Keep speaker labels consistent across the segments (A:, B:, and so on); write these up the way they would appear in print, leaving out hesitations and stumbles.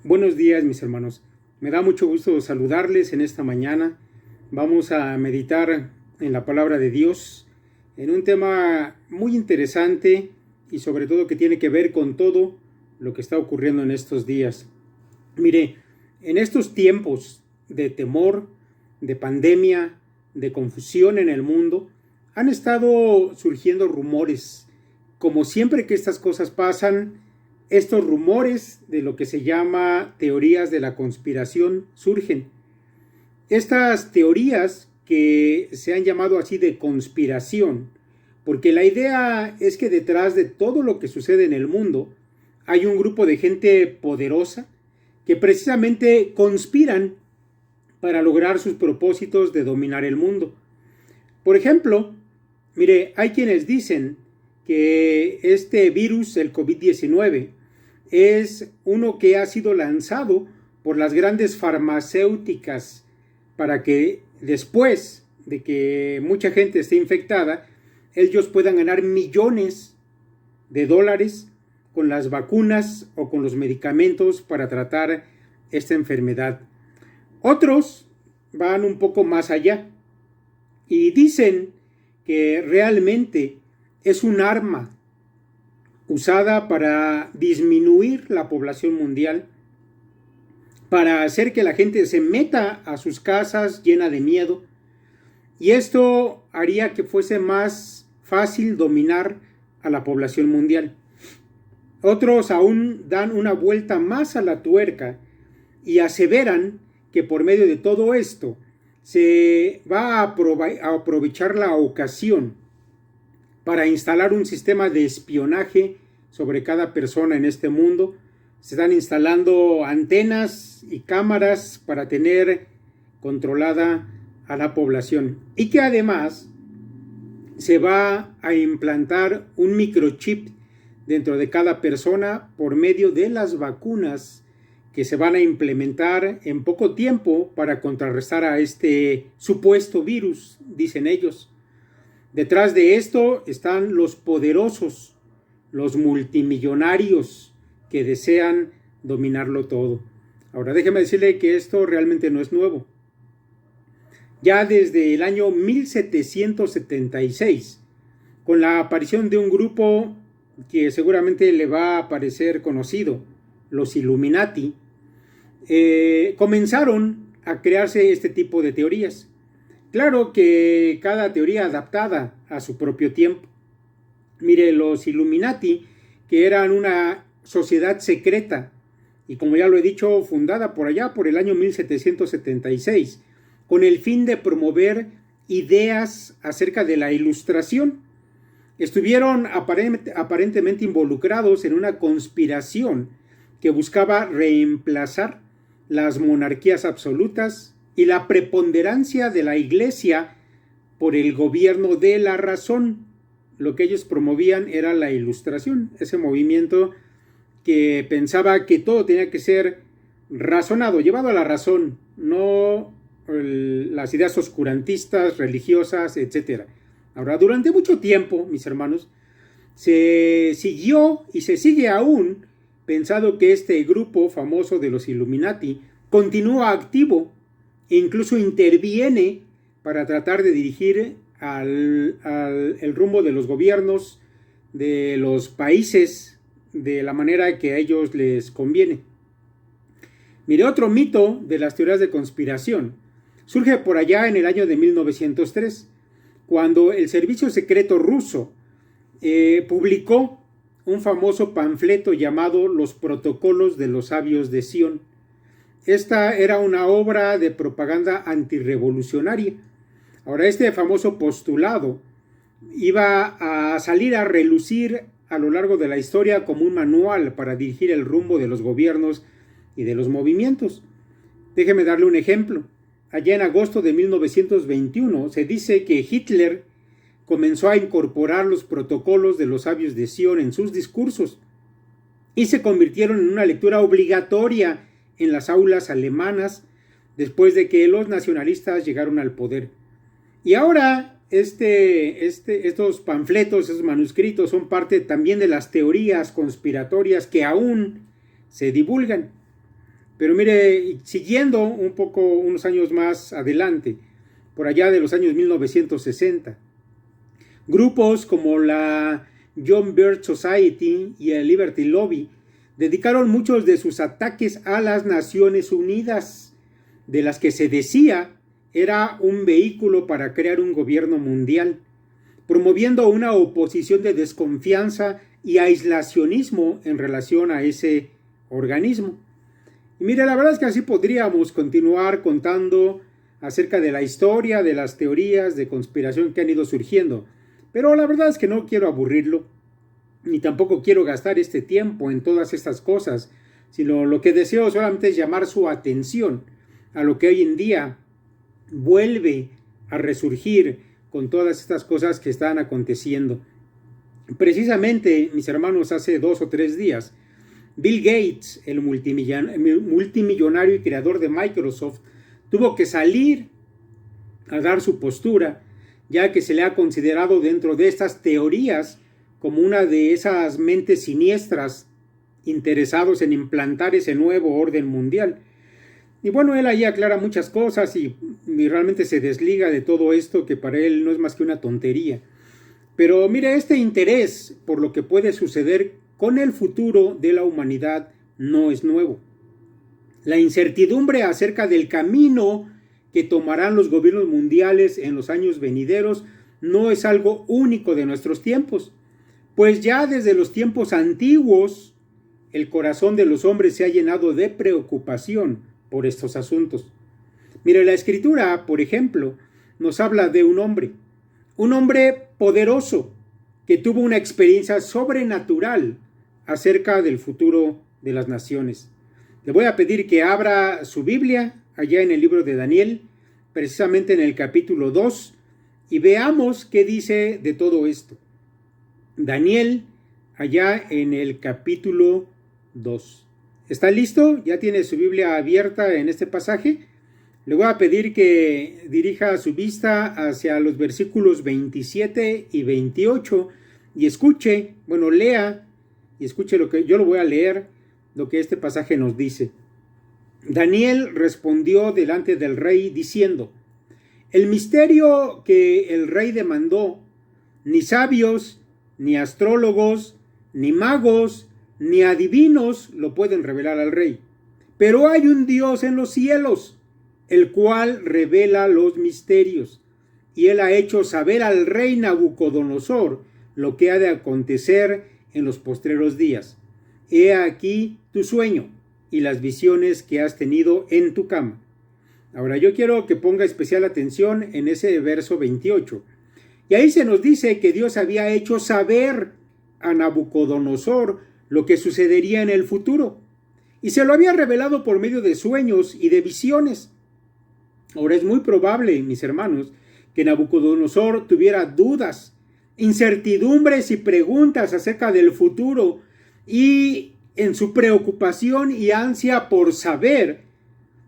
A: Buenos días, mis hermanos. Me da mucho gusto saludarles en esta mañana. Vamos a meditar en la palabra de Dios, en un tema muy interesante y sobre todo que tiene que ver con todo lo que está ocurriendo en estos días. Mire, en estos tiempos de temor, de pandemia, de confusión en el mundo, han estado surgiendo rumores. Como siempre que estas cosas pasan, estos rumores de lo que se llama teorías de la conspiración surgen. Estas teorías que se han llamado así de conspiración, porque la idea es que detrás de todo lo que sucede en el mundo hay un grupo de gente poderosa que precisamente conspiran para lograr sus propósitos de dominar el mundo. Por ejemplo, mire, hay quienes dicen que este virus, el COVID-19, es uno que ha sido lanzado por las grandes farmacéuticas para que después de que mucha gente esté infectada, ellos puedan ganar millones de dólares con las vacunas o con los medicamentos para tratar esta enfermedad. Otros van un poco más allá y dicen que realmente es un arma usada para disminuir la población mundial, para hacer que la gente se meta a sus casas llena de miedo, y esto haría que fuese más fácil dominar a la población mundial. Otros aún dan una vuelta más a la tuerca y aseveran que por medio de todo esto se va a aprovechar la ocasión para instalar un sistema de espionaje sobre cada persona en este mundo. Se están instalando antenas y cámaras para tener controlada a la población. Y que además se va a implantar un microchip dentro de cada persona por medio de las vacunas que se van a implementar en poco tiempo para contrarrestar a este supuesto virus, dicen ellos. Detrás de esto están los poderosos, los multimillonarios que desean dominarlo todo. Ahora déjeme decirle que esto realmente no es nuevo. Ya desde el año 1776, con la aparición de un grupo que seguramente le va a parecer conocido, los Illuminati, comenzaron a crearse este tipo de teorías. Claro que cada teoría adaptada a su propio tiempo. Mire, los Illuminati, que eran una sociedad secreta, y como ya lo he dicho, fundada por allá por el año 1776, con el fin de promover ideas acerca de la ilustración. Estuvieron aparentemente involucrados en una conspiración que buscaba reemplazar las monarquías absolutas y la preponderancia de la Iglesia por el gobierno de la razón. Lo que ellos promovían era la ilustración, ese movimiento que pensaba que todo tenía que ser razonado, llevado a la razón, no las ideas oscurantistas, religiosas, etc. Ahora, durante mucho tiempo, mis hermanos, se siguió y se sigue aún pensando que este grupo famoso de los Illuminati continúa activo e incluso interviene para tratar de dirigir el rumbo de los gobiernos de los países de la manera que a ellos les conviene. Mire, otro mito de las teorías de conspiración surge por allá en el año de 1903, cuando el servicio secreto ruso publicó un famoso panfleto llamado Los Protocolos de los Sabios de Sion. Esta era una obra de propaganda antirrevolucionaria. Ahora, este famoso postulado iba a salir a relucir a lo largo de la historia como un manual para dirigir el rumbo de los gobiernos y de los movimientos. Déjeme darle un ejemplo. Allá en agosto de 1921 se dice que Hitler comenzó a incorporar los protocolos de los sabios de Sion en sus discursos y se convirtieron en una lectura obligatoria en las aulas alemanas después de que los nacionalistas llegaron al poder. Y ahora estos panfletos, estos manuscritos son parte también de las teorías conspiratorias que aún se divulgan. Pero mire, siguiendo un poco unos años más adelante, por allá de los años 1960, grupos como la John Birch Society y el Liberty Lobby dedicaron muchos de sus ataques a las Naciones Unidas, de las que se decía era un vehículo para crear un gobierno mundial, promoviendo una oposición de desconfianza y aislacionismo en relación a ese organismo. Y mire, la verdad es que así podríamos continuar contando acerca de la historia, de las teorías de conspiración que han ido surgiendo, pero la verdad es que no quiero aburrirlo, ni tampoco quiero gastar este tiempo en todas estas cosas, sino lo que deseo solamente es llamar su atención a lo que hoy en día vuelve a resurgir con todas estas cosas que están aconteciendo. Precisamente, mis hermanos, hace 2 o 3 días, Bill Gates, el multimillonario y creador de Microsoft, tuvo que salir a dar su postura, ya que se le ha considerado dentro de estas teorías como una de esas mentes siniestras interesados en implantar ese nuevo orden mundial. Y bueno, él ahí aclara muchas cosas y realmente se desliga de todo esto que para él no es más que una tontería. Pero mire, este interés por lo que puede suceder con el futuro de la humanidad no es nuevo. La incertidumbre acerca del camino que tomarán los gobiernos mundiales en los años venideros no es algo único de nuestros tiempos, pues ya desde los tiempos antiguos el corazón de los hombres se ha llenado de preocupación por estos asuntos. Mire, la Escritura, por ejemplo, nos habla de un hombre poderoso que tuvo una experiencia sobrenatural acerca del futuro de las naciones. Le voy a pedir que abra su Biblia allá en el libro de Daniel, precisamente en el capítulo 2, y veamos qué dice de todo esto. Daniel, allá en el capítulo 2. ¿Está listo? ¿Ya tiene su Biblia abierta en este pasaje? Le voy a pedir que dirija su vista hacia los versículos 27 y 28 y escuche, lea y escuche lo que yo lo voy a leer, lo que este pasaje nos dice. Daniel respondió delante del rey diciendo: el misterio que el rey demandó, ni sabios, ni astrólogos, ni magos, ni adivinos lo pueden revelar al rey. Pero hay un Dios en los cielos, el cual revela los misterios. Y él ha hecho saber al rey Nabucodonosor lo que ha de acontecer en los postreros días. He aquí tu sueño y las visiones que has tenido en tu cama. Ahora yo quiero que ponga especial atención en ese verso 28. Y ahí se nos dice que Dios había hecho saber a Nabucodonosor lo que sucedería en el futuro, y se lo había revelado por medio de sueños y de visiones. Ahora es muy probable, mis hermanos, que Nabucodonosor tuviera dudas, incertidumbres y preguntas acerca del futuro, y en su preocupación y ansia por saber,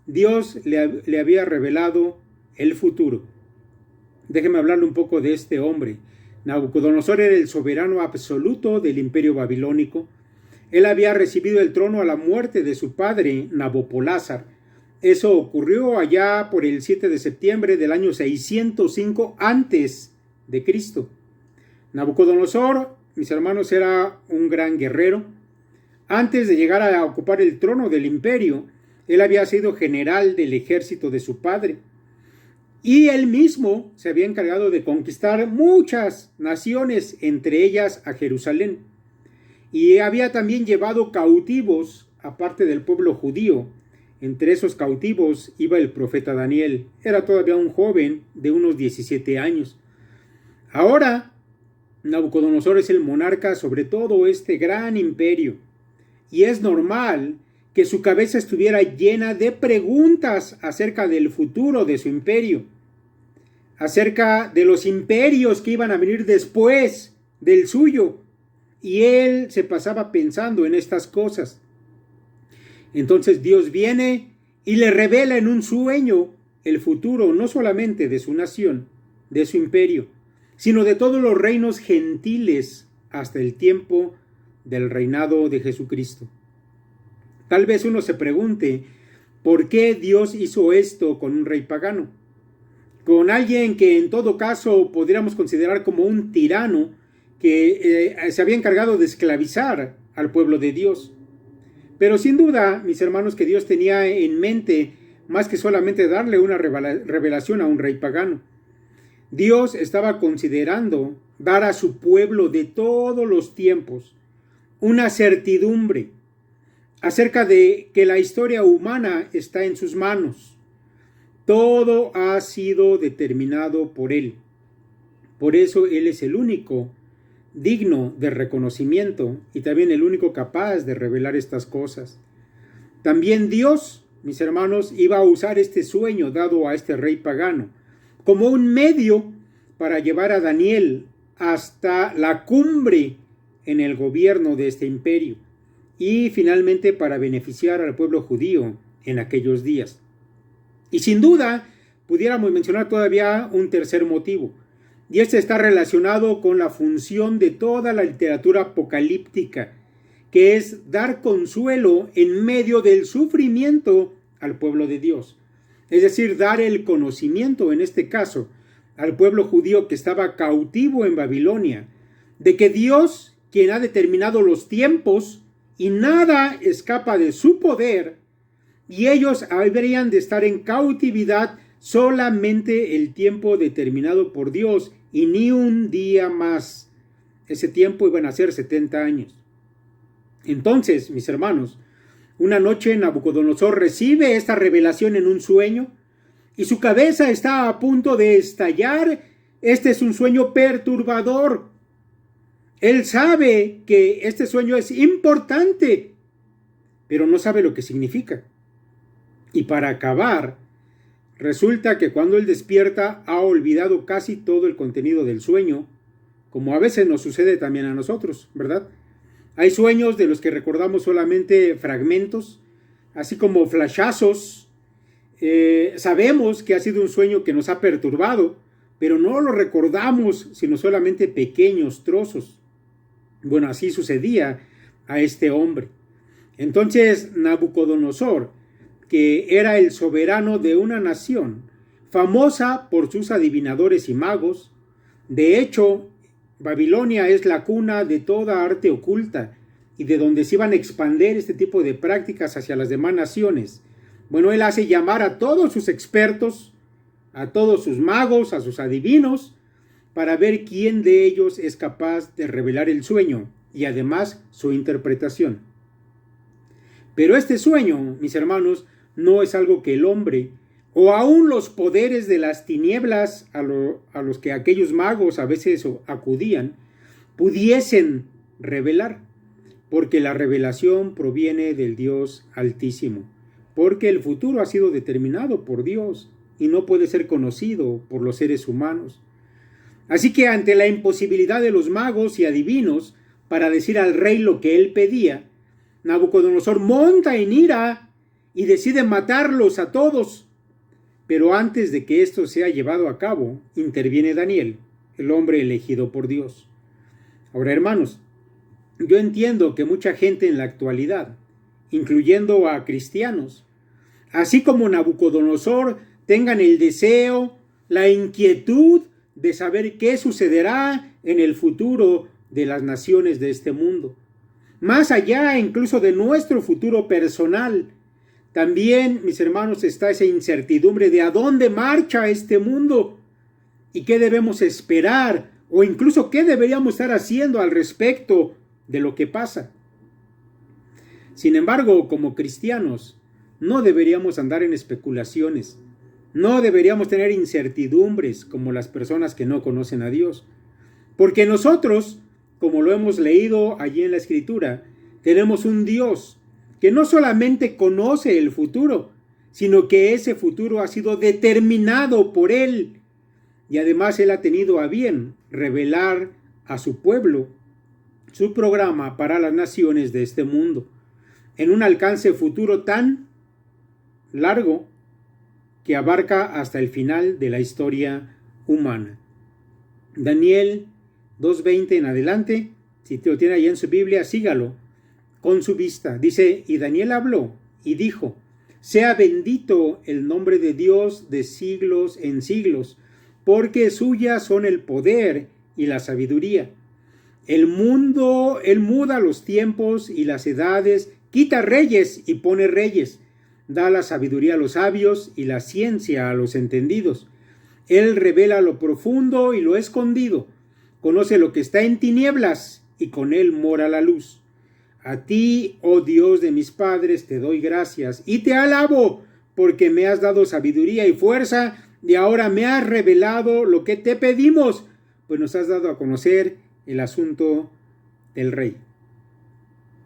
A: Dios le había revelado el futuro. Déjeme hablarle un poco de este hombre. Nabucodonosor era el soberano absoluto del imperio babilónico. Él había recibido el trono a la muerte de su padre, Nabopolázar. Eso ocurrió allá por el 7 de septiembre del año 605 antes de Cristo. Nabucodonosor, mis hermanos, era un gran guerrero. Antes de llegar a ocupar el trono del imperio, él había sido general del ejército de su padre. Y él mismo se había encargado de conquistar muchas naciones, entre ellas a Jerusalén. Y había también llevado cautivos, aparte del pueblo judío. Entre esos cautivos iba el profeta Daniel. Era todavía un joven de unos 17 años. Ahora, Nabucodonosor es el monarca sobre todo este gran imperio. Y es normal que su cabeza estuviera llena de preguntas acerca del futuro de su imperio, acerca de los imperios que iban a venir después del suyo, y él se pasaba pensando en estas cosas. Entonces Dios viene y le revela en un sueño el futuro no solamente de su nación, de su imperio, sino de todos los reinos gentiles hasta el tiempo del reinado de Jesucristo. Tal vez uno se pregunte ¿por qué Dios hizo esto con un rey pagano? Con alguien que en todo caso podríamos considerar como un tirano que se había encargado de esclavizar al pueblo de Dios. Pero sin duda, mis hermanos, que Dios tenía en mente más que solamente darle una revelación a un rey pagano. Dios estaba considerando dar a su pueblo de todos los tiempos una certidumbre acerca de que la historia humana está en sus manos. Todo ha sido determinado por Él. Por eso Él es el único digno de reconocimiento y también el único capaz de revelar estas cosas. También Dios, mis hermanos, iba a usar este sueño dado a este rey pagano como un medio para llevar a Daniel hasta la cumbre en el gobierno de este imperio y finalmente para beneficiar al pueblo judío en aquellos días. Y sin duda pudiéramos mencionar todavía un tercer motivo, y este está relacionado con la función de toda la literatura apocalíptica, que es dar consuelo en medio del sufrimiento al pueblo de Dios. Es decir, dar el conocimiento, en este caso, al pueblo judío que estaba cautivo en Babilonia, de que Dios, quien ha determinado los tiempos, y nada escapa de su poder, y ellos habrían de estar en cautividad solamente el tiempo determinado por Dios, y ni un día más. Ese tiempo iban a ser 70 años. Entonces, mis hermanos, una noche Nabucodonosor recibe esta revelación en un sueño y su cabeza está a punto de estallar. Este es un sueño perturbador. Él sabe que este sueño es importante, pero no sabe lo que significa. Y para acabar, resulta que cuando él despierta ha olvidado casi todo el contenido del sueño, como a veces nos sucede también a nosotros, ¿verdad? Hay sueños de los que recordamos solamente fragmentos, así como flashazos. Sabemos que ha sido un sueño que nos ha perturbado, pero no lo recordamos sino solamente pequeños trozos. Bueno, así sucedía a este hombre. Entonces Nabucodonosor, que era el soberano de una nación famosa por sus adivinadores y magos, de hecho, Babilonia es la cuna de toda arte oculta y de donde se iban a expandir este tipo de prácticas hacia las demás naciones. Bueno, él hace llamar a todos sus expertos, a todos sus magos, a sus adivinos, para ver quién de ellos es capaz de revelar el sueño y además su interpretación. Pero este sueño, mis hermanos, no es algo que el hombre o aún los poderes de las tinieblas a los que aquellos magos a veces acudían pudiesen revelar, porque la revelación proviene del Dios Altísimo, porque el futuro ha sido determinado por Dios y no puede ser conocido por los seres humanos. Así que ante la imposibilidad de los magos y adivinos para decir al rey lo que él pedía, Nabucodonosor monta en ira y decide matarlos a todos. Pero antes de que esto sea llevado a cabo, interviene Daniel, el hombre elegido por Dios. Ahora, hermanos, yo entiendo que mucha gente en la actualidad, incluyendo a cristianos, así como Nabucodonosor, tengan el deseo, la inquietud de saber qué sucederá en el futuro de las naciones de este mundo. Más allá incluso de nuestro futuro personal, también, mis hermanos, está esa incertidumbre de a dónde marcha este mundo y qué debemos esperar o incluso qué deberíamos estar haciendo al respecto de lo que pasa. Sin embargo, como cristianos, no deberíamos andar en especulaciones, no deberíamos tener incertidumbres como las personas que no conocen a Dios, porque nosotros, como lo hemos leído allí en la Escritura, tenemos un Dios que no solamente conoce el futuro, sino que ese futuro ha sido determinado por Él. Y además Él ha tenido a bien revelar a su pueblo su programa para las naciones de este mundo, en un alcance futuro tan largo que abarca hasta el final de la historia humana. Daniel 2:20 en adelante, si te lo tiene ahí en su Biblia, sígalo con su vista. Dice, y Daniel habló y dijo, Sea bendito el nombre de Dios de siglos en siglos, porque suyas son el poder y la sabiduría. Él muda los tiempos y las edades, quita reyes y pone reyes, da la sabiduría a los sabios y la ciencia a los entendidos. Él revela lo profundo y lo escondido, conoce lo que está en tinieblas y con él mora la luz. A ti, oh Dios de mis padres, te doy gracias y te alabo, porque me has dado sabiduría y fuerza, y ahora me has revelado lo que te pedimos, pues nos has dado a conocer el asunto del rey.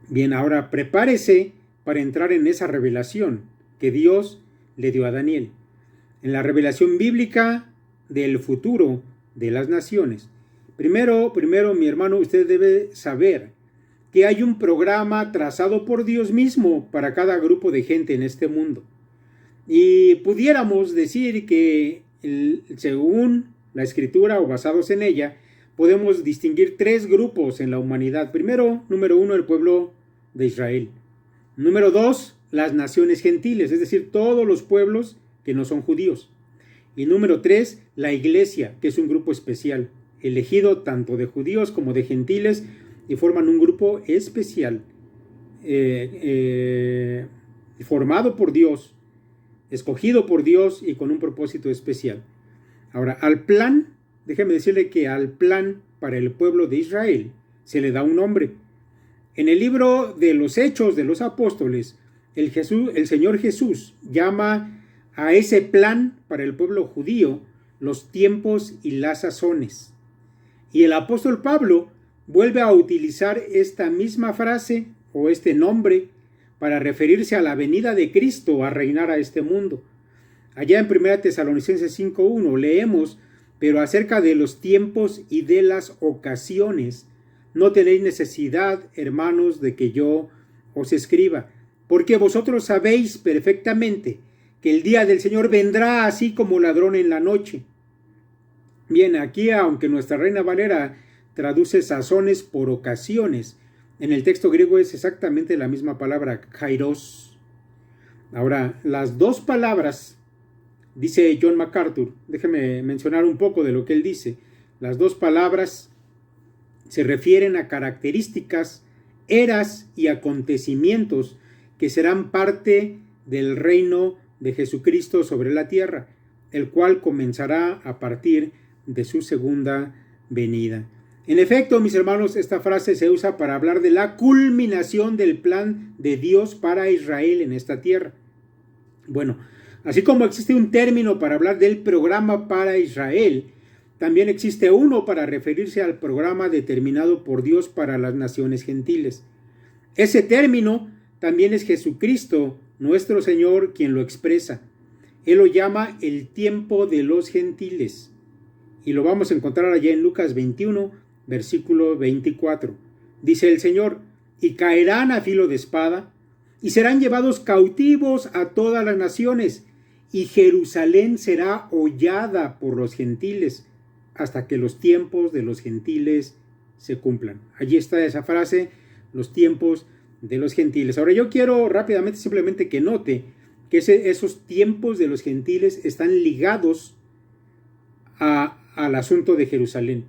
A: Bien, ahora prepárese para entrar en esa revelación que Dios le dio a Daniel, en la revelación bíblica del futuro de las naciones. Primero, mi hermano, usted debe saber que hay un programa trazado por Dios mismo para cada grupo de gente en este mundo. Y pudiéramos decir que, según la Escritura o basados en ella, podemos distinguir tres grupos en la humanidad. Primero, número uno, el pueblo de Israel. Número dos, las naciones gentiles, es decir, todos los pueblos que no son judíos. Y número tres, la iglesia, que es un grupo especial, elegido tanto de judíos como de gentiles, y forman un grupo especial, formado por Dios, escogido por Dios y con un propósito especial. Ahora, déjeme decirle que al plan para el pueblo de Israel se le da un nombre. En el libro de los Hechos de los Apóstoles, el Señor Jesús llama a ese plan para el pueblo judío los tiempos y las sazones. Y el apóstol Pablo vuelve a utilizar esta misma frase o este nombre para referirse a la venida de Cristo a reinar a este mundo. Allá en 1 Tesalonicenses 5:1 leemos: pero acerca de los tiempos y de las ocasiones, no tenéis necesidad, hermanos, de que yo os escriba, porque vosotros sabéis perfectamente que el día del Señor vendrá así como ladrón en la noche. Bien, aquí, aunque nuestra Reina Valera traduce sazones por ocasiones, en el texto griego es exactamente la misma palabra, kairos. Ahora, las dos palabras, dice John MacArthur, déjeme mencionar un poco de lo que él dice. Las dos palabras se refieren a características, eras y acontecimientos que serán parte del reino de Jesucristo sobre la tierra, el cual comenzará a partir de su segunda venida. En efecto, mis hermanos, esta frase se usa para hablar de la culminación del plan de Dios para Israel en esta tierra. Bueno, así como existe un término para hablar del programa para Israel, también existe uno para referirse al programa determinado por Dios para las naciones gentiles. Ese término también es Jesucristo, nuestro Señor, quien lo expresa. Él lo llama el tiempo de los gentiles. Y lo vamos a encontrar allá en Lucas 21, versículo 24. Dice el Señor: y caerán a filo de espada, y serán llevados cautivos a todas las naciones, y Jerusalén será hollada por los gentiles, hasta que los tiempos de los gentiles se cumplan. Allí está esa frase, los tiempos de los gentiles. Ahora yo quiero rápidamente simplemente que note que esos tiempos de los gentiles están ligados al asunto de Jerusalén.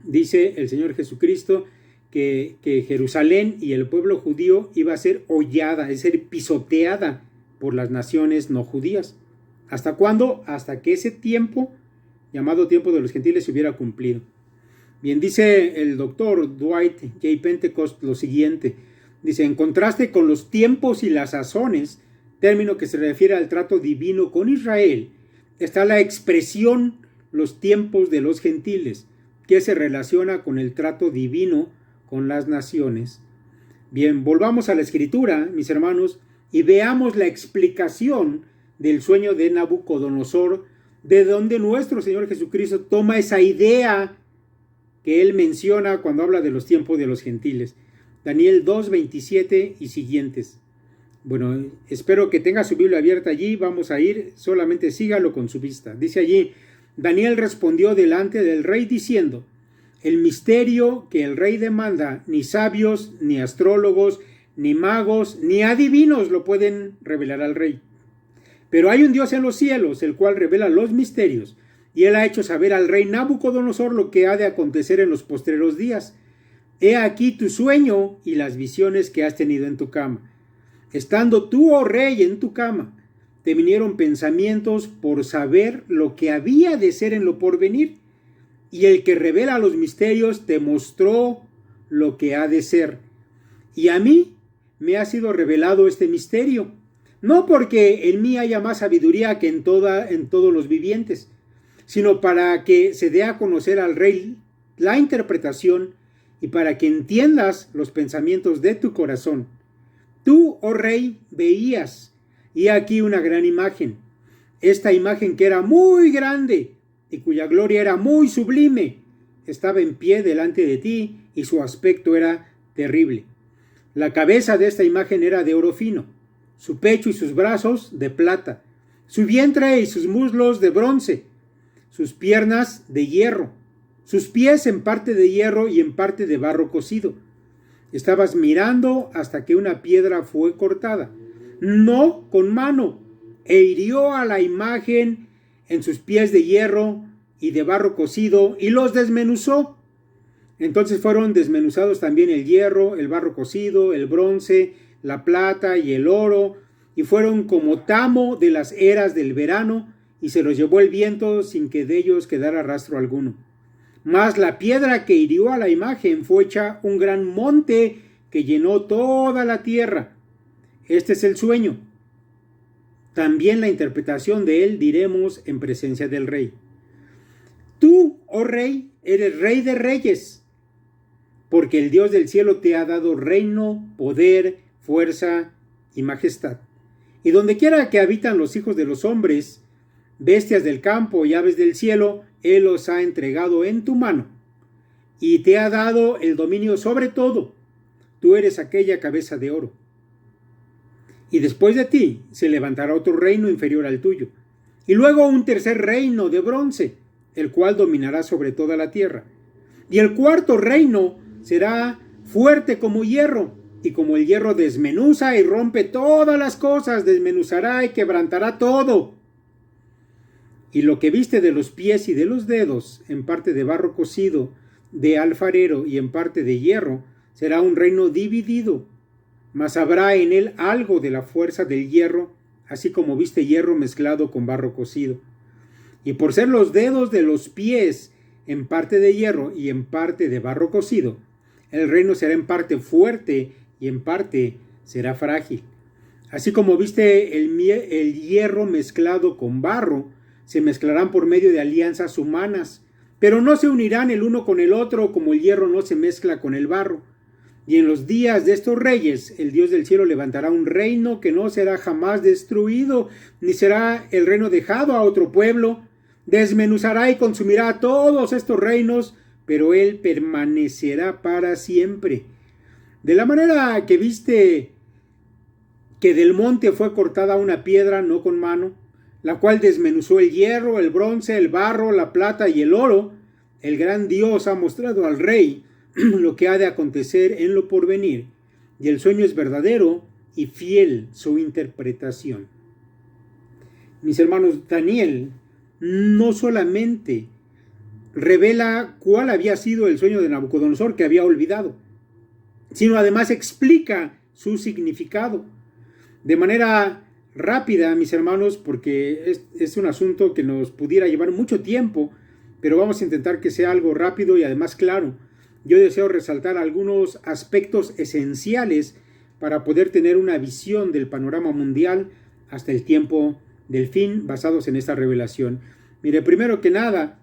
A: Dice el Señor Jesucristo que Jerusalén y el pueblo judío iba a ser hollada, es decir, pisoteada por las naciones no judías. ¿Hasta cuándo? Hasta que ese tiempo, llamado tiempo de los gentiles, se hubiera cumplido. Bien, dice el doctor Dwight J. Pentecost lo siguiente. Dice: en contraste con los tiempos y las sazones, término que se refiere al trato divino con Israel, está la expresión los tiempos de los gentiles, que se relaciona con el trato divino con las naciones. Bien, volvamos a la Escritura, mis hermanos, y veamos la explicación del sueño de Nabucodonosor, de donde nuestro Señor Jesucristo toma esa idea que él menciona cuando habla de los tiempos de los gentiles. Daniel 2:27 y siguientes. Bueno, espero que tenga su Biblia abierta allí, vamos a ir, solamente sígalo con su vista. Dice allí: Daniel respondió delante del rey diciendo: el misterio que el rey demanda, ni sabios, ni astrólogos, ni magos, ni adivinos lo pueden revelar al rey. Pero hay un Dios en los cielos, el cual revela los misterios, y él ha hecho saber al rey Nabucodonosor lo que ha de acontecer en los postreros días. He aquí tu sueño y las visiones que has tenido en tu cama. Estando tú, oh rey, en tu cama, te vinieron pensamientos por saber lo que había de ser en lo porvenir, y el que revela los misterios te mostró lo que ha de ser. Y a mí me ha sido revelado este misterio, no porque en mí haya más sabiduría que en todos los vivientes, sino para que se dé a conocer al rey la interpretación y para que entiendas los pensamientos de tu corazón. Tú, oh rey, veías, y aquí una gran imagen, esta imagen que era muy grande y cuya gloria era muy sublime, estaba en pie delante de ti y su aspecto era terrible. La cabeza de esta imagen era de oro fino, su pecho y sus brazos de plata, su vientre y sus muslos de bronce, sus piernas de hierro, sus pies en parte de hierro y en parte de barro cocido. Estabas mirando hasta que una piedra fue cortada, no con mano, e hirió a la imagen en sus pies de hierro y de barro cocido y los desmenuzó. Entonces fueron desmenuzados también el hierro, el barro cocido, el bronce, la plata y el oro, y fueron como tamo de las eras del verano, y se los llevó el viento sin que de ellos quedara rastro alguno. Mas la piedra que hirió a la imagen fue hecha un gran monte que llenó toda la tierra. Este es el sueño. También la interpretación de él diremos en presencia del rey. Tú, oh rey, eres rey de reyes, porque el Dios del cielo te ha dado reino, poder, fuerza y majestad. Y donde quiera que habitan los hijos de los hombres, bestias del campo y aves del cielo, él los ha entregado en tu mano, y te ha dado el dominio sobre todo. Tú eres aquella cabeza de oro. Y después de ti se levantará otro reino inferior al tuyo, y luego un tercer reino de bronce, el cual dominará sobre toda la tierra. Y el cuarto reino será fuerte como hierro, y como el hierro desmenuza y rompe todas las cosas, desmenuzará y quebrantará todo. Y lo que viste de los pies y de los dedos, en parte de barro cocido, de alfarero y en parte de hierro, será un reino dividido, mas habrá en él algo de la fuerza del hierro, así como viste hierro mezclado con barro cocido. Y por ser los dedos de los pies en parte de hierro y en parte de barro cocido, el reino será en parte fuerte y en parte será frágil. Así como viste el hierro mezclado con barro, se mezclarán por medio de alianzas humanas, pero no se unirán el uno con el otro como el hierro no se mezcla con el barro. Y en los días de estos reyes, el Dios del cielo levantará un reino que no será jamás destruido, ni será el reino dejado a otro pueblo. Desmenuzará y consumirá a todos estos reinos, pero él permanecerá para siempre. De la manera que viste que del monte fue cortada una piedra, no con mano, la cual desmenuzó el hierro, el bronce, el barro, la plata y el oro, el gran Dios ha mostrado al rey lo que ha de acontecer en lo porvenir, y el sueño es verdadero y fiel su interpretación. Mis hermanos, Daniel no solamente revela cuál había sido el sueño de Nabucodonosor que había olvidado, sino además explica su significado de manera rápida, mis hermanos, porque es un asunto que nos pudiera llevar mucho tiempo, pero vamos a intentar que sea algo rápido y además claro. Yo deseo resaltar algunos aspectos esenciales para poder tener una visión del panorama mundial hasta el tiempo del fin basados en esta revelación. Mire, primero que nada,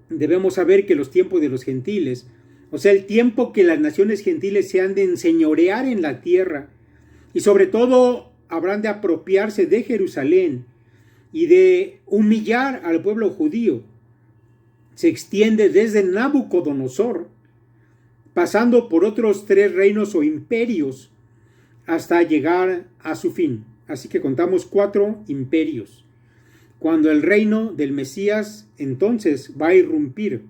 A: debemos saber que los tiempos de los gentiles, o sea, el tiempo que las naciones gentiles se han de enseñorear en la tierra y sobre todo habrán de apropiarse de Jerusalén y de humillar al pueblo judío, se extiende desde Nabucodonosor, pasando por otros 3 reinos o imperios hasta llegar a su fin. Así que contamos 4 imperios. Cuando el reino del Mesías entonces va a irrumpir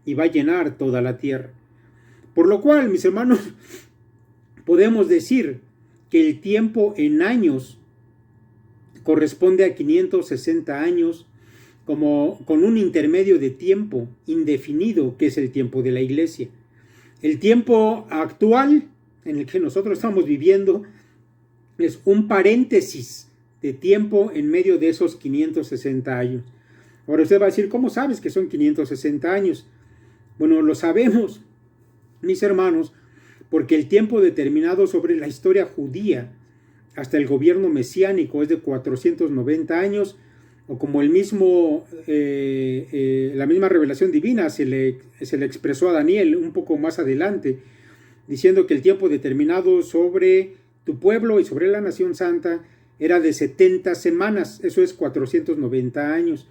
A: y va a llenar toda la tierra. Por lo cual, mis hermanos, podemos decir que el tiempo en años corresponde a 560 años, como con un intermedio de tiempo indefinido, que es el tiempo de la iglesia. El tiempo actual en el que nosotros estamos viviendo es un paréntesis de tiempo en medio de esos 560 años. Ahora usted va a decir, ¿cómo sabes que son 560 años? Bueno, lo sabemos, mis hermanos, porque el tiempo determinado sobre la historia judía hasta el gobierno mesiánico es de 490 años, o como la misma revelación divina se le expresó a Daniel un poco más adelante, diciendo que el tiempo determinado sobre tu pueblo y sobre la nación santa era de 70 semanas, eso es 490 años,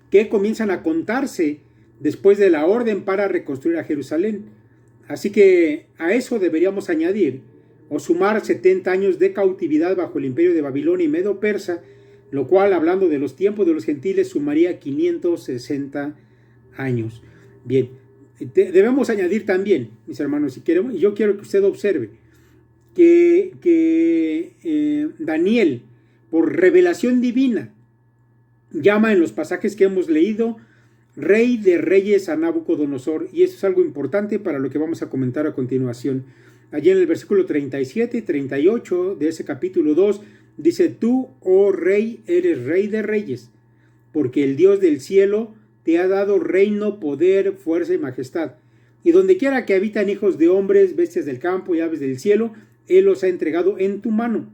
A: que comienzan a contarse después de la orden para reconstruir a Jerusalén. Así que a eso deberíamos añadir o sumar 70 años de cautividad bajo el imperio de Babilonia y Medo-Persa, lo cual, hablando de los tiempos de los gentiles, sumaría 560 años. Bien, debemos añadir también, mis hermanos, y yo quiero que usted observe que Daniel, por revelación divina, llama en los pasajes que hemos leído Rey de Reyes a Nabucodonosor, y eso es algo importante para lo que vamos a comentar a continuación. Allí en el versículo 37 y 38 de ese capítulo 2 dice: tú, oh Rey, eres Rey de Reyes, porque el Dios del cielo te ha dado reino, poder, fuerza y majestad. Y donde quiera que habitan hijos de hombres, bestias del campo y aves del cielo, Él los ha entregado en tu mano,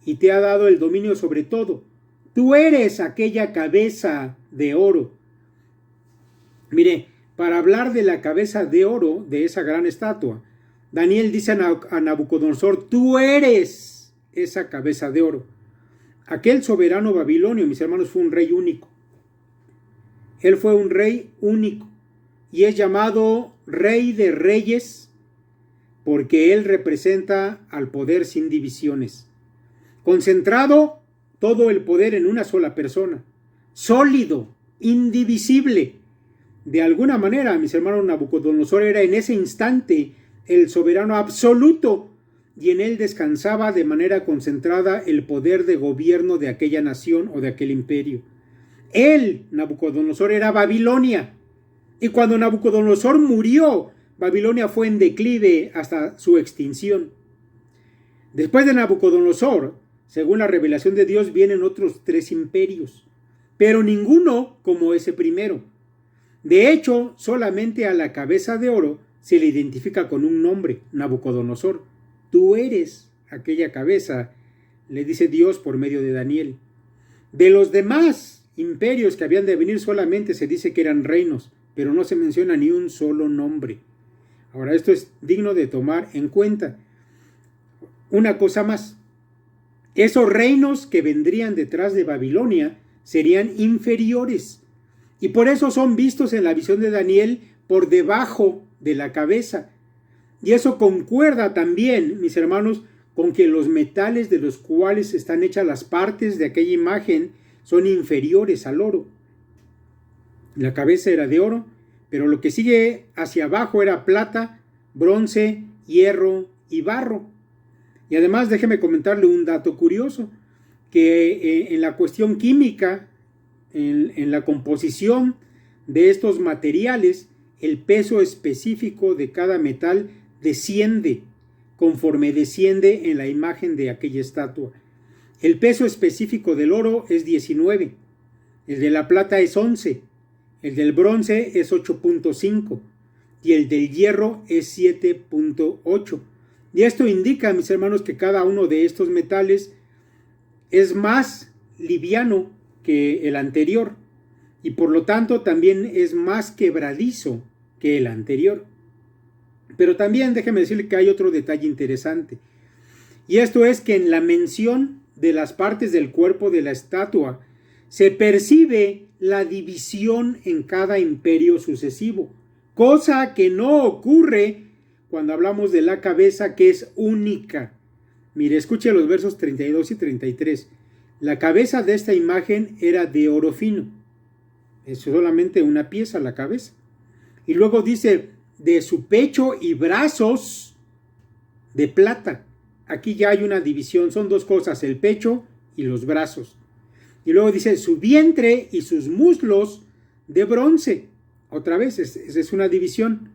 A: y te ha dado el dominio sobre todo. Tú eres aquella cabeza de oro. Mire, para hablar de la cabeza de oro de esa gran estatua, Daniel dice a Nabucodonosor: tú eres esa cabeza de oro. Aquel soberano babilonio, mis hermanos, fue un rey único. Él fue un rey único y es llamado Rey de Reyes porque él representa al poder sin divisiones. Concentrado todo el poder en una sola persona, sólido, indivisible. De alguna manera, mis hermanos, Nabucodonosor era en ese instante el soberano absoluto, y en él descansaba de manera concentrada el poder de gobierno de aquella nación o de aquel imperio. Él, Nabucodonosor, era Babilonia, y cuando Nabucodonosor murió, Babilonia fue en declive hasta su extinción. Después de Nabucodonosor, según la revelación de Dios, vienen otros 3 imperios, pero ninguno como ese primero. De hecho, solamente a la cabeza de oro se le identifica con un nombre: Nabucodonosor. Tú eres aquella cabeza, le dice Dios por medio de Daniel. De los demás imperios que habían de venir, solamente se dice que eran reinos, pero no se menciona ni un solo nombre. Ahora, esto es digno de tomar en cuenta. Una cosa más: esos reinos que vendrían detrás de Babilonia serían inferiores, y por eso son vistos en la visión de Daniel por debajo de la cabeza. Y eso concuerda también, mis hermanos, con que los metales de los cuales están hechas las partes de aquella imagen son inferiores al oro. La cabeza era de oro, pero lo que sigue hacia abajo era plata, bronce, hierro y barro. Y además, déjeme comentarle un dato curioso, que en la cuestión química, en la composición de estos materiales, el peso específico de cada metal desciende conforme desciende en la imagen de aquella estatua. El peso específico del oro es 19, el de la plata es 11, el del bronce es 8.5 y el del hierro es 7.8. Y esto indica, mis hermanos, que cada uno de estos metales es más liviano que el anterior y por lo tanto también es más quebradizo que el anterior. Pero también déjeme decirle que hay otro detalle interesante, y esto es que en la mención de las partes del cuerpo de la estatua se percibe la división en cada imperio sucesivo, cosa que no ocurre cuando hablamos de la cabeza, que es única. Mire, escuche los versos 32 y 33. La cabeza de esta imagen era de oro fino. Es solamente una pieza la cabeza. Y luego dice: de su pecho y brazos de plata. Aquí ya hay una división, son dos cosas, el pecho y los brazos. Y luego dice su vientre y sus muslos de bronce. Otra vez, es una división.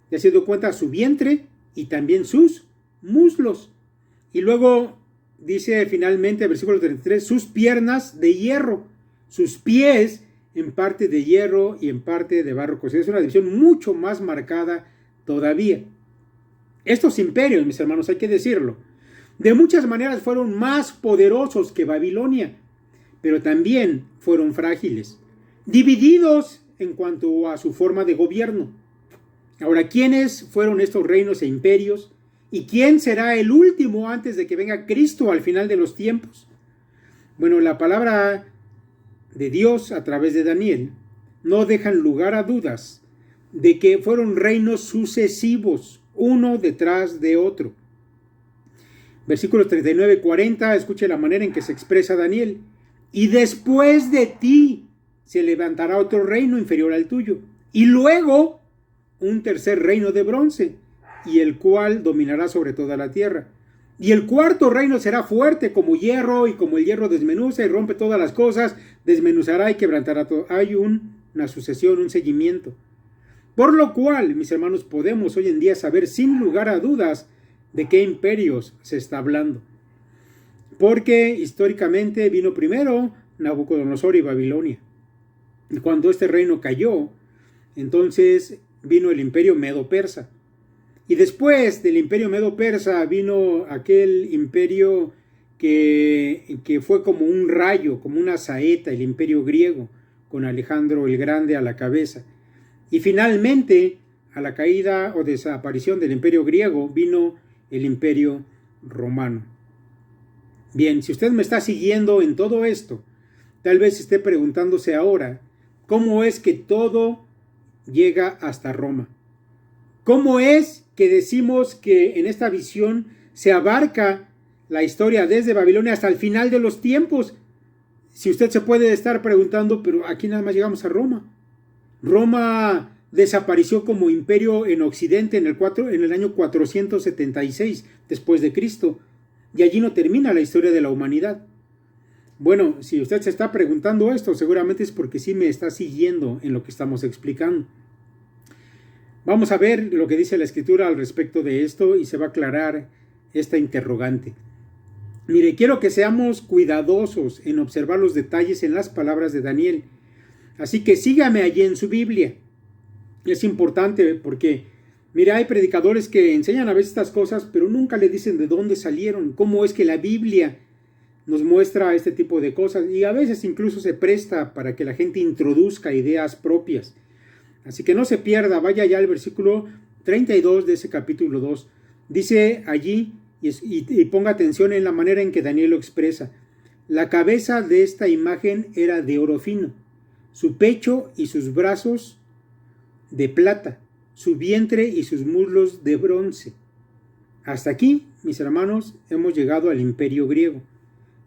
A: Ya se dio cuenta, su vientre y también sus muslos. Y luego dice finalmente, versículo 33, sus piernas de hierro, sus pies en parte de hierro y en parte de barro cocido. Es una división mucho más marcada todavía. Estos imperios, mis hermanos, hay que decirlo, de muchas maneras fueron más poderosos que Babilonia, pero también fueron frágiles, divididos en cuanto a su forma de gobierno. Ahora, ¿quiénes fueron estos reinos e imperios? ¿Y quién será el último antes de que venga Cristo al final de los tiempos? Bueno, la palabra de Dios a través de Daniel no dejan lugar a dudas de que fueron reinos sucesivos, uno detrás de otro. Versículos 39 y 40, escuche la manera en que se expresa Daniel. Y después de ti se levantará otro reino inferior al tuyo, y luego un tercer reino de bronce, y el cual dominará sobre toda la tierra. Y el cuarto reino será fuerte como hierro, y como el hierro desmenuza y rompe todas las cosas, desmenuzará y quebrantará todo. Hay una sucesión, un seguimiento. Por lo cual, mis hermanos, podemos hoy en día saber sin lugar a dudas de qué imperios se está hablando. Porque históricamente vino primero Nabucodonosor y Babilonia. Y cuando este reino cayó, entonces vino el imperio medo-persa. Y después del imperio medo-persa vino aquel imperio que fue como un rayo, como una saeta, el imperio griego, con Alejandro el Grande a la cabeza. Y finalmente, a la caída o desaparición del imperio griego, vino el imperio romano. Bien, si usted me está siguiendo en todo esto, tal vez esté preguntándose ahora, ¿cómo es que todo llega hasta Roma? ¿Cómo es que decimos que en esta visión se abarca la historia desde Babilonia hasta el final de los tiempos? Si usted se puede estar preguntando, pero aquí nada más llegamos a Roma. Roma desapareció como imperio en Occidente en el año 476 después de Cristo, y allí no termina la historia de la humanidad. Bueno, si usted se está preguntando esto, seguramente es porque sí me está siguiendo en lo que estamos explicando. Vamos a ver lo que dice la Escritura al respecto de esto y se va a aclarar esta interrogante. Mire, quiero que seamos cuidadosos en observar los detalles en las palabras de Daniel. Así que sígame allí en su Biblia. Es importante porque, mire, hay predicadores que enseñan a veces estas cosas, pero nunca le dicen de dónde salieron, cómo es que la Biblia nos muestra este tipo de cosas, y a veces incluso se presta para que la gente introduzca ideas propias. Así que no se pierda, vaya ya al versículo 32 de ese capítulo 2. Dice allí, y ponga atención en la manera en que Daniel lo expresa: la cabeza de esta imagen era de oro fino, su pecho y sus brazos de plata, su vientre y sus muslos de bronce. Hasta aquí, mis hermanos, hemos llegado al imperio griego.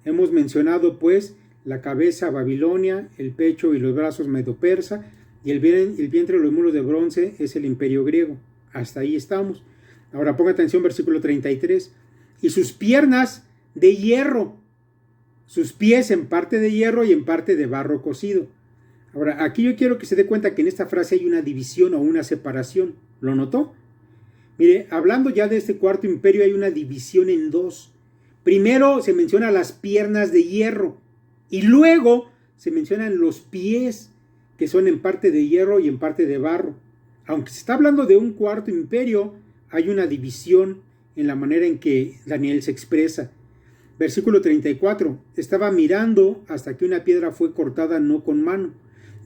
A: Hemos mencionado pues la cabeza Babilonia, el pecho y los brazos medo-persa, y el vientre y los muslos de bronce es el imperio griego. Hasta ahí estamos. Ahora ponga atención, versículo 33. Y sus piernas de hierro, sus pies en parte de hierro y en parte de barro cocido. Ahora, aquí yo quiero que se dé cuenta que en esta frase hay una división o una separación. ¿Lo notó? Mire, hablando ya de este cuarto imperio, hay una división en dos. Primero se menciona las piernas de hierro y luego se mencionan los pies, que son en parte de hierro y en parte de barro. Aunque se está hablando de un cuarto imperio, hay una división en la manera en que Daniel se expresa. Versículo 34. Estaba mirando hasta que una piedra fue cortada no con mano,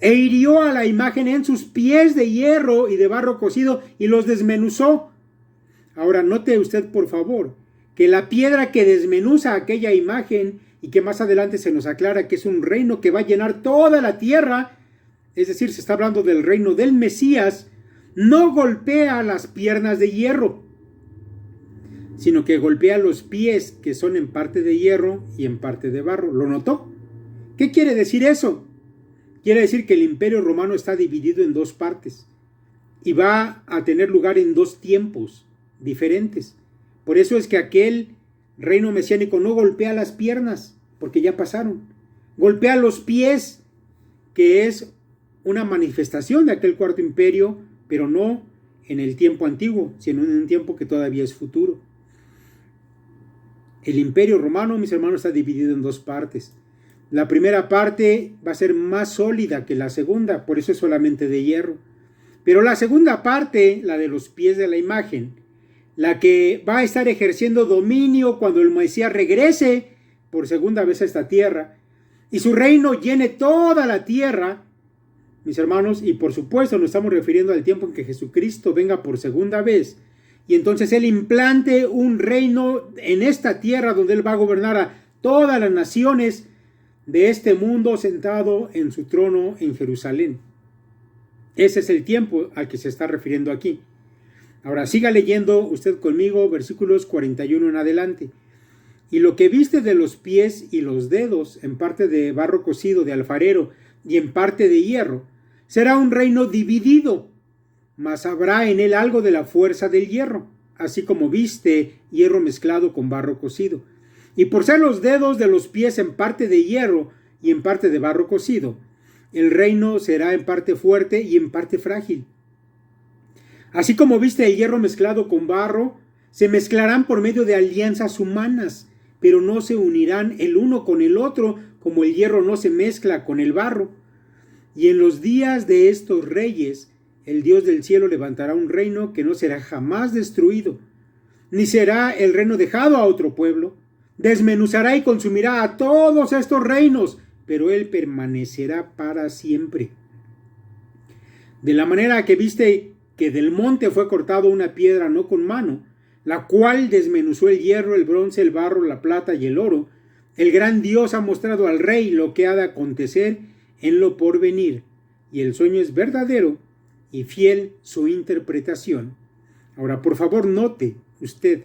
A: e hirió a la imagen en sus pies de hierro y de barro cocido y los desmenuzó. Ahora note usted, por favor, que la piedra que desmenuza aquella imagen, y que más adelante se nos aclara que es un reino que va a llenar toda la tierra, es decir, se está hablando del reino del Mesías, no golpea las piernas de hierro, sino que golpea los pies, que son en parte de hierro y en parte de barro. ¿Lo notó? ¿Qué quiere decir eso? Quiere decir que el imperio romano está dividido en dos partes y va a tener lugar en dos tiempos diferentes. Por eso es que aquel reino mesiánico no golpea las piernas, porque ya pasaron. Golpea los pies, que es una manifestación de aquel cuarto imperio, pero no en el tiempo antiguo, sino en un tiempo que todavía es futuro. El imperio romano, mis hermanos, está dividido en dos partes. La primera parte va a ser más sólida que la segunda, por eso es solamente de hierro. Pero la segunda parte, la de los pies de la imagen, la que va a estar ejerciendo dominio cuando el Mesías regrese por segunda vez a esta tierra, y su reino llene toda la tierra, mis hermanos, y por supuesto nos estamos refiriendo al tiempo en que Jesucristo venga por segunda vez, y entonces Él implante un reino en esta tierra donde Él va a gobernar a todas las naciones de este mundo sentado en su trono en Jerusalén. Ese es el tiempo al que se está refiriendo aquí. Ahora siga leyendo usted conmigo versículos 41 en adelante. Y lo que viste de los pies y los dedos, en parte de barro cocido de alfarero y en parte de hierro, será un reino dividido, mas habrá en él algo de la fuerza del hierro, así como viste hierro mezclado con barro cocido. Y por ser los dedos de los pies en parte de hierro y en parte de barro cocido, el reino será en parte fuerte y en parte frágil. Así como viste el hierro mezclado con barro, se mezclarán por medio de alianzas humanas, pero no se unirán el uno con el otro, como el hierro no se mezcla con el barro. Y en los días de estos reyes, el Dios del cielo levantará un reino que no será jamás destruido, ni será el reino dejado a otro pueblo. Desmenuzará y consumirá a todos estos reinos, pero él permanecerá para siempre. De la manera que viste que del monte fue cortado una piedra no con mano, la cual desmenuzó el hierro, el bronce, el barro, la plata y el oro, el gran Dios ha mostrado al rey lo que ha de acontecer en lo porvenir, y el sueño es verdadero y fiel su interpretación. Ahora, por favor, note usted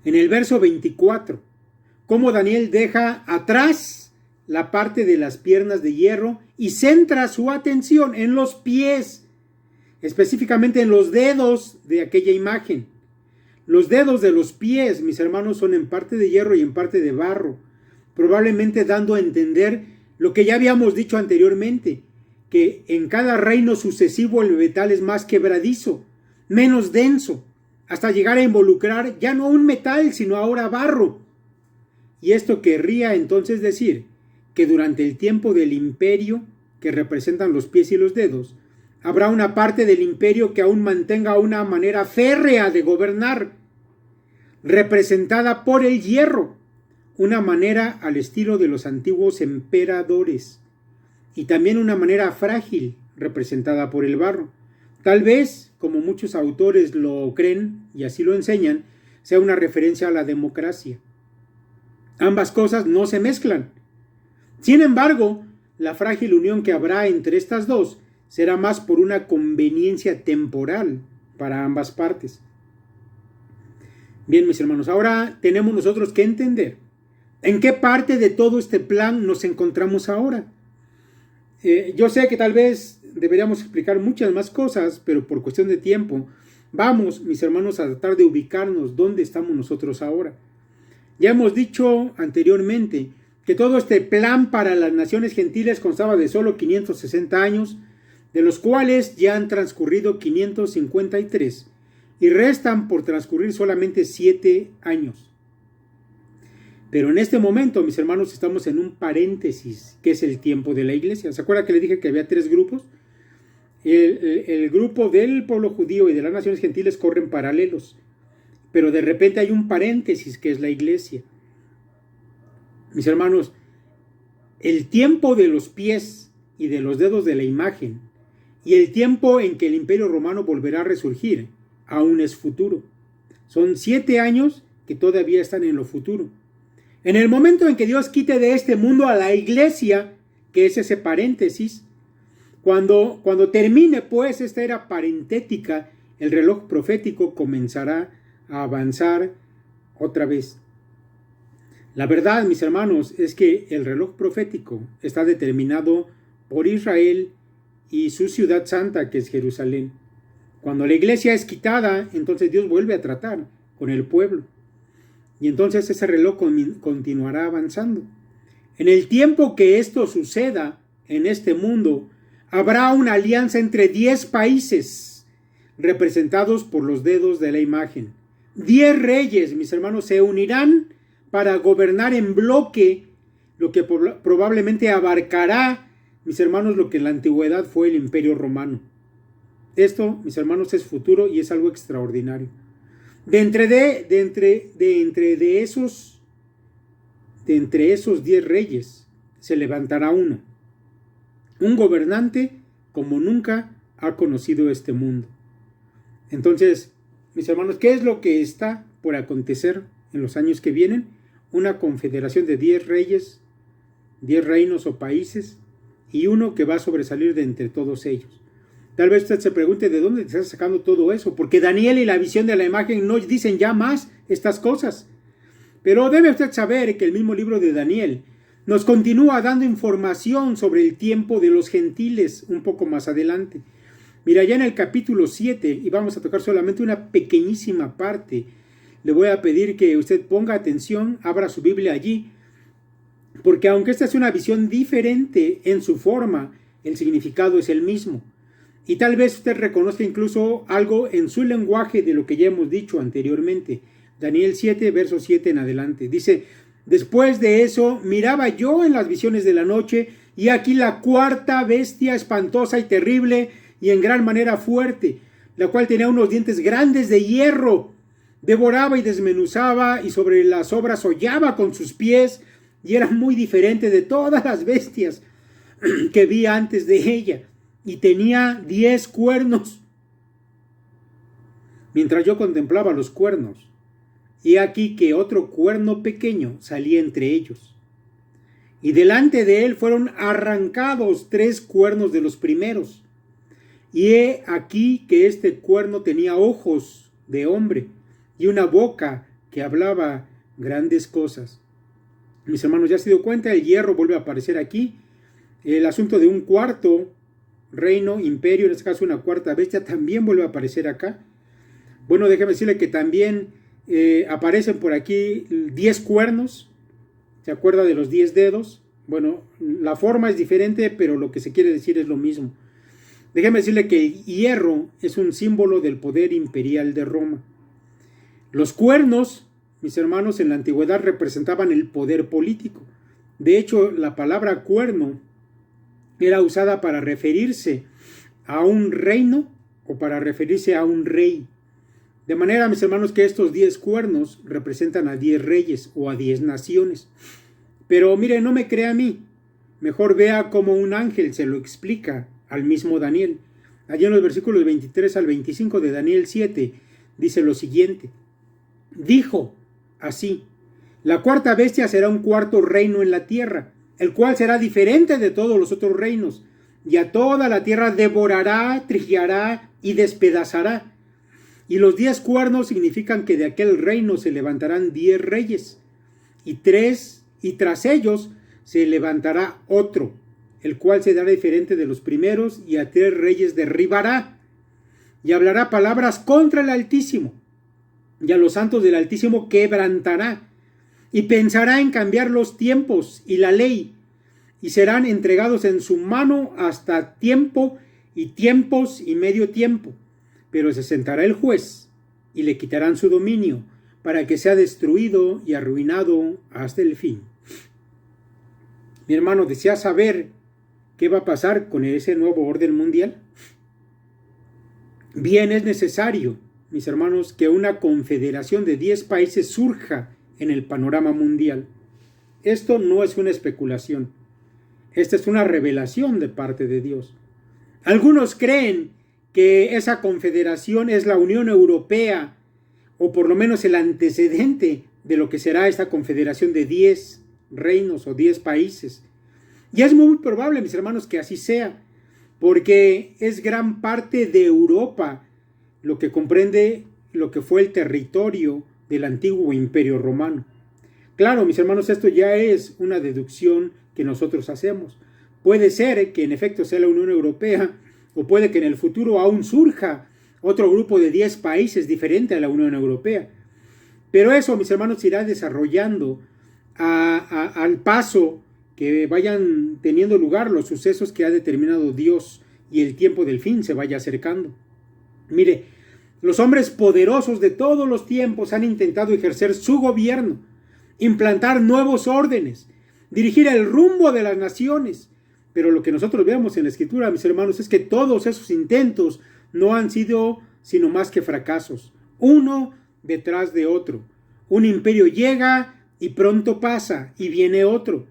A: en el verso 24 cómo Daniel deja atrás la parte de las piernas de hierro y centra su atención en los pies, específicamente en los dedos de aquella imagen. Los dedos de los pies, mis hermanos, son en parte de hierro y en parte de barro, probablemente dando a entender lo que ya habíamos dicho anteriormente, que en cada reino sucesivo el metal es más quebradizo, menos denso, hasta llegar a involucrar ya no un metal, sino ahora barro. Y esto querría entonces decir que durante el tiempo del imperio, que representan los pies y los dedos, habrá una parte del imperio que aún mantenga una manera férrea de gobernar, representada por el hierro, una manera al estilo de los antiguos emperadores, y también una manera frágil, representada por el barro. Tal vez, como muchos autores lo creen y así lo enseñan, sea una referencia a la democracia. Ambas cosas no se mezclan. Sin embargo, la frágil unión que habrá entre estas dos será más por una conveniencia temporal para ambas partes. Bien, mis hermanos, ahora tenemos nosotros que entender en qué parte de todo este plan nos encontramos ahora. Yo sé que tal vez deberíamos explicar muchas más cosas, pero por cuestión de tiempo, vamos, mis hermanos, a tratar de ubicarnos dónde estamos nosotros ahora. Ya hemos dicho anteriormente que todo este plan para las naciones gentiles constaba de solo 560 años, de los cuales ya han transcurrido 553 y restan por transcurrir solamente 7 años. Pero en este momento, mis hermanos, estamos en un paréntesis, que es el tiempo de la iglesia. ¿Se acuerda que le dije que había 3 grupos? El grupo del pueblo judío y de las naciones gentiles corren paralelos, pero de repente hay un paréntesis que es la iglesia. Mis hermanos, el tiempo de los pies y de los dedos de la imagen y el tiempo en que el imperio romano volverá a resurgir aún es futuro. Son 7 años que todavía están en lo futuro. En el momento en que Dios quite de este mundo a la iglesia, que es ese paréntesis, cuando termine pues esta era parentética, el reloj profético comenzará a avanzar otra vez. La verdad, mis hermanos, es que el reloj profético está determinado por Israel y su ciudad santa, que es Jerusalén. Cuando la iglesia es quitada, entonces Dios vuelve a tratar con el pueblo. Y entonces ese reloj continuará avanzando. En el tiempo que esto suceda en este mundo, habrá una alianza entre 10 países representados por los dedos de la imagen. 10 reyes, mis hermanos, se unirán para gobernar en bloque, lo que probablemente abarcará, mis hermanos, lo que en la antigüedad fue el Imperio Romano. Esto, mis hermanos, es futuro y es algo extraordinario. De entre esos 10 reyes se levantará uno, un gobernante como nunca ha conocido este mundo. Entonces, mis hermanos, ¿qué es lo que está por acontecer en los años que vienen? Una confederación de 10 reyes, 10 reinos o países, y uno que va a sobresalir de entre todos ellos. Tal vez usted se pregunte de dónde te está sacando todo eso, porque Daniel y la visión de la imagen no dicen ya más estas cosas. Pero debe usted saber que el mismo libro de Daniel nos continúa dando información sobre el tiempo de los gentiles un poco más adelante. Mira, ya en el capítulo 7, y vamos a tocar solamente una pequeñísima parte, le voy a pedir que usted ponga atención, abra su Biblia allí, porque aunque esta es una visión diferente en su forma, el significado es el mismo. Y tal vez usted reconozca incluso algo en su lenguaje de lo que ya hemos dicho anteriormente. Daniel 7, verso 7 en adelante. Dice: después de eso miraba yo en las visiones de la noche, y aquí la cuarta bestia espantosa y terrible y en gran manera fuerte, la cual tenía unos dientes grandes de hierro. Devoraba y desmenuzaba, y sobre las obras hollaba con sus pies, y era muy diferente de todas las bestias que vi antes de ella, y tenía 10 cuernos. Mientras yo contemplaba los cuernos, y aquí que otro cuerno pequeño salía entre ellos, y delante de él fueron arrancados 3 cuernos de los primeros, y he aquí que este cuerno tenía ojos de hombre y una boca que hablaba grandes cosas. Mis hermanos, ya se dio cuenta, el hierro vuelve a aparecer aquí. El asunto de un cuarto reino, imperio, en este caso una cuarta bestia, también vuelve a aparecer acá. Bueno, déjeme decirle que también aparecen por aquí 10 cuernos. ¿Se acuerda de los 10 dedos? Bueno, la forma es diferente, pero lo que se quiere decir es lo mismo. Déjeme decirle que el hierro es un símbolo del poder imperial de Roma. Los cuernos, mis hermanos, en la antigüedad representaban el poder político. De hecho, la palabra cuerno era usada para referirse a un reino o para referirse a un rey. De manera, mis hermanos, que estos 10 cuernos representan a 10 reyes o a 10 naciones. Pero mire, no me crea a mí. Mejor vea cómo un ángel se lo explica al mismo Daniel. Allí en los versículos 23 al 25 de Daniel 7 dice lo siguiente: dijo así: la cuarta bestia será un cuarto reino en la tierra, el cual será diferente de todos los otros reinos, y a toda la tierra devorará, trillará y despedazará. Y los 10 cuernos significan que de aquel reino se levantarán 10 reyes, y tras ellos se levantará otro, el cual será diferente de los primeros, y a 3 reyes derribará, y hablará palabras contra el Altísimo, y a los santos del Altísimo quebrantará, y pensará en cambiar los tiempos y la ley, y serán entregados en su mano hasta tiempo y tiempos y medio tiempo. Pero se sentará el juez, y le quitarán su dominio, para que sea destruido y arruinado hasta el fin. Mi hermano, ¿desea saber qué va a pasar con ese nuevo orden mundial? Bien, es necesario, mis hermanos, que una confederación de 10 países surja en el panorama mundial. Esto no es una especulación. Esta es una revelación de parte de Dios. Algunos creen que esa confederación es la Unión Europea, o por lo menos el antecedente de lo que será esta confederación de 10 reinos o 10 países. Y es muy probable, mis hermanos, que así sea, porque es gran parte de Europa lo que comprende lo que fue el territorio del antiguo Imperio Romano. Claro, mis hermanos, esto ya es una deducción que nosotros hacemos. Puede ser que en efecto sea la Unión Europea, o puede que en el futuro aún surja otro grupo de 10 países diferente a la Unión Europea. Pero eso, mis hermanos, se irá desarrollando al paso que vayan teniendo lugar los sucesos que ha determinado Dios y el tiempo del fin se vaya acercando. Mire, los hombres poderosos de todos los tiempos han intentado ejercer su gobierno, implantar nuevos órdenes, dirigir el rumbo de las naciones. Pero lo que nosotros vemos en la Escritura, mis hermanos, es que todos esos intentos no han sido sino más que fracasos, uno detrás de otro. Un imperio llega y pronto pasa y viene otro.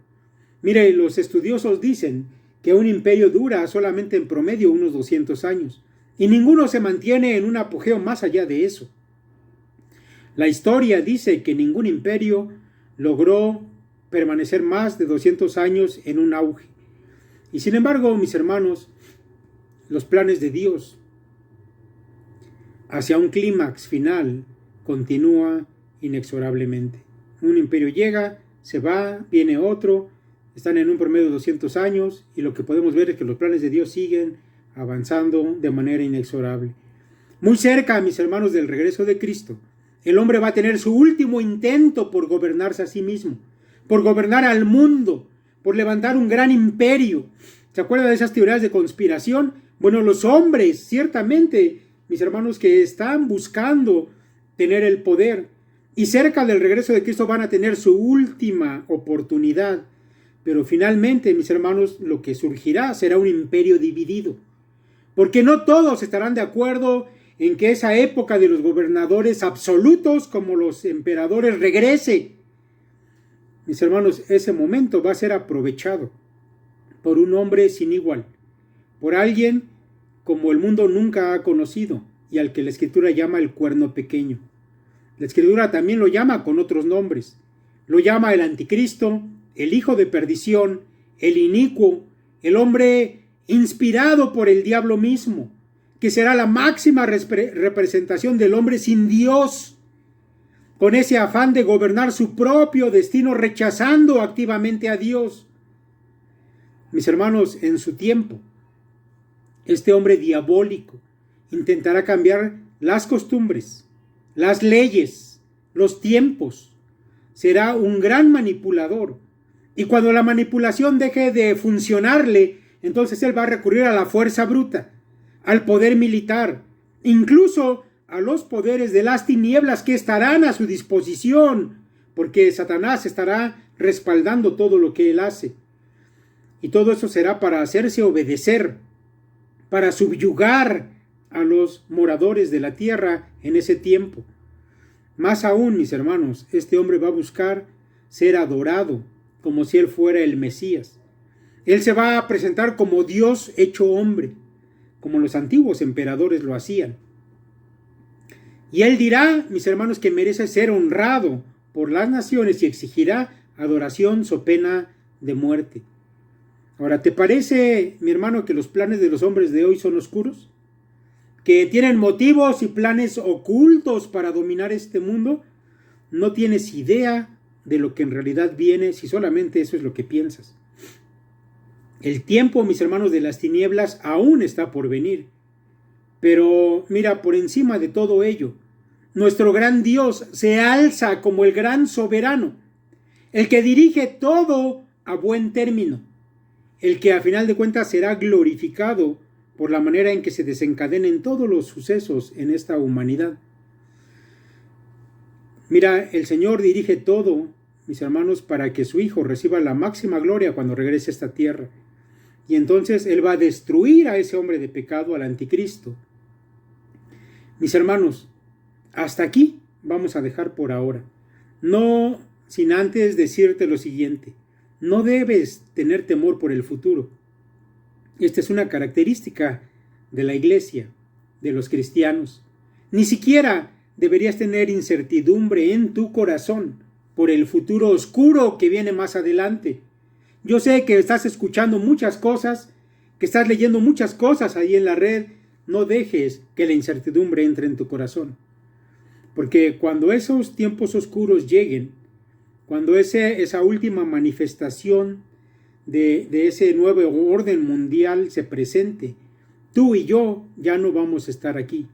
A: Mire, los estudiosos dicen que un imperio dura solamente en promedio unos 200 años y ninguno se mantiene en un apogeo más allá de eso. La historia dice que ningún imperio logró permanecer más de 200 años en un auge. Y sin embargo, mis hermanos, los planes de Dios hacia un clímax final continúa inexorablemente. Un imperio llega, se va, viene otro, están en un promedio de 200 años y lo que podemos ver es que los planes de Dios siguen avanzando de manera inexorable. Muy cerca, mis hermanos, del regreso de Cristo, el hombre va a tener su último intento por gobernarse a sí mismo, por gobernar al mundo, por levantar un gran imperio. ¿Se acuerdan de esas teorías de conspiración? Bueno, los hombres, ciertamente, mis hermanos, que están buscando tener el poder y cerca del regreso de Cristo van a tener su última oportunidad. Pero finalmente, mis hermanos, lo que surgirá será un imperio dividido. Porque no todos estarán de acuerdo en que esa época de los gobernadores absolutos como los emperadores regrese. Mis hermanos, ese momento va a ser aprovechado por un hombre sin igual, por alguien como el mundo nunca ha conocido y al que la Escritura llama el cuerno pequeño. La Escritura también lo llama con otros nombres. Lo llama el anticristo, el hijo de perdición, el inicuo, el hombre inspirado por el diablo mismo, que será la máxima representación del hombre sin Dios, con ese afán de gobernar su propio destino, rechazando activamente a Dios. Mis hermanos, en su tiempo, este hombre diabólico intentará cambiar las costumbres, las leyes, los tiempos. Será un gran manipulador. Y cuando la manipulación deje de funcionarle, entonces él va a recurrir a la fuerza bruta, al poder militar, incluso a los poderes de las tinieblas que estarán a su disposición, porque Satanás estará respaldando todo lo que él hace. Y todo eso será para hacerse obedecer, para subyugar a los moradores de la tierra en ese tiempo. Más aún, mis hermanos, este hombre va a buscar ser adorado como si él fuera el Mesías. Él se va a presentar como Dios hecho hombre, como los antiguos emperadores lo hacían. Y él dirá, mis hermanos, que merece ser honrado por las naciones y exigirá adoración so pena de muerte. Ahora, ¿te parece, mi hermano, que los planes de los hombres de hoy son oscuros? ¿Que tienen motivos y planes ocultos para dominar este mundo? No tienes idea de lo que en realidad viene si solamente eso es lo que piensas. El tiempo, mis hermanos, de las tinieblas aún está por venir. Pero mira, por encima de todo ello, nuestro gran Dios se alza como el gran soberano, el que dirige todo a buen término, el que a final de cuentas será glorificado por la manera en que se desencadenen todos los sucesos en esta humanidad. Mira, el Señor dirige todo, mis hermanos, para que su Hijo reciba la máxima gloria cuando regrese a esta tierra. Y entonces Él va a destruir a ese hombre de pecado, al anticristo. Mis hermanos, hasta aquí vamos a dejar por ahora. No sin antes decirte lo siguiente. No debes tener temor por el futuro. Esta es una característica de la iglesia, de los cristianos. Ni siquiera deberías tener incertidumbre en tu corazón por el futuro oscuro que viene más adelante. Yo sé que estás escuchando muchas cosas, que estás leyendo muchas cosas ahí en la red. No dejes que la incertidumbre entre en tu corazón. Porque cuando esos tiempos oscuros lleguen, cuando esa última manifestación de ese nuevo orden mundial se presente, tú y yo ya no vamos a estar aquí.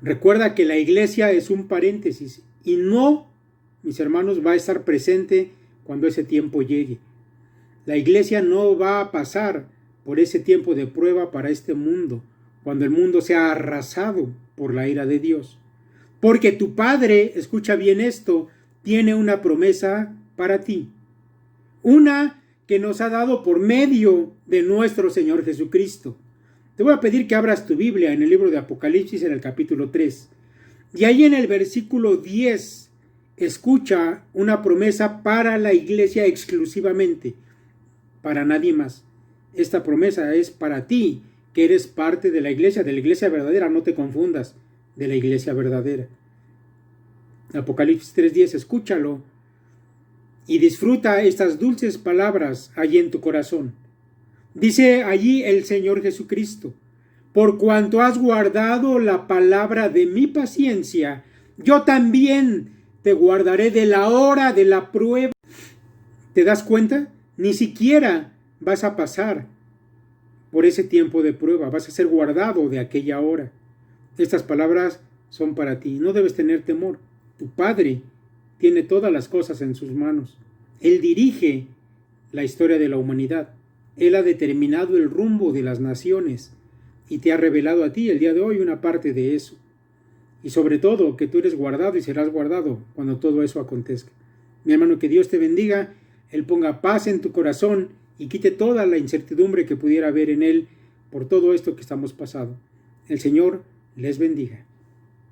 A: Recuerda que la iglesia es un paréntesis y no, mis hermanos, va a estar presente cuando ese tiempo llegue. La iglesia no va a pasar por ese tiempo de prueba para este mundo, cuando el mundo sea arrasado por la ira de Dios. Porque tu Padre, escucha bien esto, tiene una promesa para ti. Una que nos ha dado por medio de nuestro Señor Jesucristo. Te voy a pedir que abras tu Biblia en el libro de Apocalipsis en el capítulo 3. Y ahí en el versículo 10, escucha una promesa para la iglesia exclusivamente, para nadie más. Esta promesa es para ti, que eres parte de la iglesia verdadera, no te confundas, de la iglesia verdadera. Apocalipsis 3:10, escúchalo y disfruta estas dulces palabras allí en tu corazón. Dice allí el Señor Jesucristo: por cuanto has guardado la palabra de mi paciencia, yo también te guardaré de la hora de la prueba. ¿Te das cuenta? Ni siquiera vas a pasar por ese tiempo de prueba, vas a ser guardado de aquella hora. Estas palabras son para ti, no debes tener temor. Tu Padre tiene todas las cosas en sus manos. Él dirige la historia de la humanidad. Él ha determinado el rumbo de las naciones y te ha revelado a ti el día de hoy una parte de eso. Y sobre todo que tú eres guardado y serás guardado cuando todo eso acontezca. Mi hermano, que Dios te bendiga, Él ponga paz en tu corazón y quite toda la incertidumbre que pudiera haber en él por todo esto que estamos pasando. El Señor les bendiga.